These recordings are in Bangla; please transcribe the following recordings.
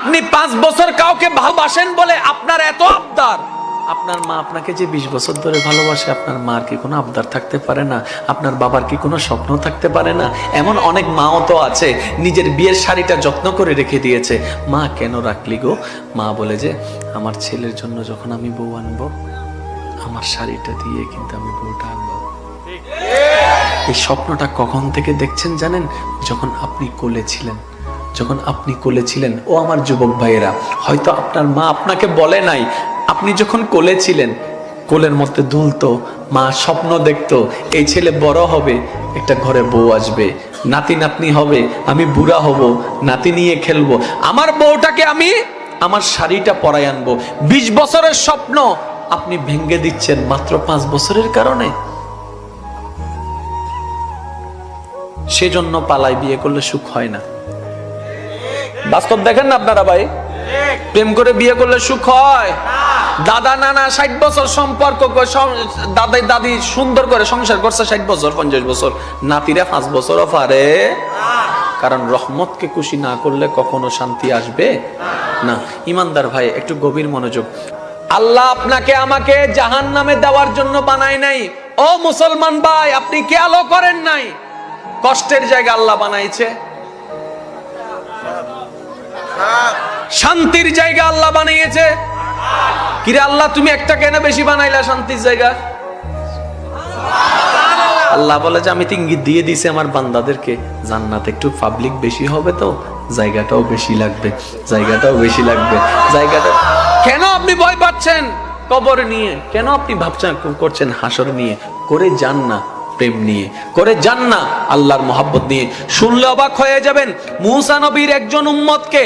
আপনি 5 বছর কাউকে ভালোবাসেন বলে আপনার এত আবদার, আপনার মা আপনাকে যে 20 বছর ধরে ভালোবাসে, আপনার মার কি কোনো আবদার থাকতে পারে না? আপনার বাবার কি কোনো স্বপ্ন থাকতে পারে না? এমন অনেক মাও তো আছে নিজের বিয়ের শাড়িটা যত্ন করে রেখে দিয়েছে। মা কেন রাখলি গো? মা বলে যে আমার ছেলের জন্য যখন আমি বউ আনবো, আমার শাড়িটা দিয়ে কিন্তু আমি বউটা আনবো। এই স্বপ্নটা কখন থেকে দেখছেন জানেন? যখন আপনি কোলে ছিলেন, যখন আপনি কোলে ছিলেন। ও আমার যুবক ভাইয়েরা, হয়তো আপনার মা আপনাকে বলে নাই, আপনি যখন কোলে ছিলেন, কোলের মধ্যে দুলতো, মা স্বপ্ন দেখতো এই ছেলে বড় হবে, একটা ঘরে বউ আসবে, নাতি নাতনি হবে, আমি বুড়া হব, নাতি নিয়ে খেলবো, আমার বউটাকে আমি আমার শাড়িটা পরাই আনবো। 20 বছরের স্বপ্ন আপনি ভেঙে দিচ্ছেন মাত্র 5 বছরের কারণে। সেজন্য পালাই বিয়ে করলে সুখ হয় না। বাস্তব দেখেন না আপনারা ভাই, প্রেম করে বিয়ে করলে সুখ হয়? দাদা নানা 60 বছর সম্পর্ক, দাদাই দাদি সুন্দর করে সংসার করছে 60 বছর 50 বছর, নাতিরা 5 বছরও পারে। কারণ রহমতকে খুশি না করলে কখনো শান্তি আসবে না। ইমানদার ভাই, একটু গভীর মনোযোগ। আল্লাহ আপনাকে আমাকে জাহান্নামে দেওয়ার জন্য বানায় নাই। ও মুসলমান ভাই, আপনি খেয়ালও করেন নাই কষ্টের জায়গা আল্লাহ বানাইছে, শান্তির জায়গা আল্লাহ বানিয়েছে। কিরে আল্লাহ, তুমি একটা কেন বেশি বানাইলা শান্তির জায়গা? আল্লাহ বলে যে আমি তো ইঙ্গিত দিয়ে দিছি আমার বান্দাদেরকে, জান্নাত একটু পাবলিক বেশি হবে তো জায়গাটাও বেশি লাগবে, জায়গাটাও বেশি লাগবে, জায়গাটা। কেন আপনি ভয় পাচ্ছেন কবর নিয়ে? কেন আপনি ভাবছেন করছেন হাসর নিয়ে? করে যান না প্রেম নিয়ে, করে যান না আল্লাহর মহব্বত নিয়ে। শুনলে অবাক হয়ে যাবেন, মুসা নবীর একজন উম্মতকে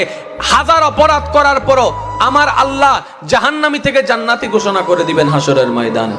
1000 অপরাধ করার পরও আমার আল্লাহ জাহান্নামী থেকে জান্নাতি ঘোষণা করে দিবেন হাসরের ময়দান।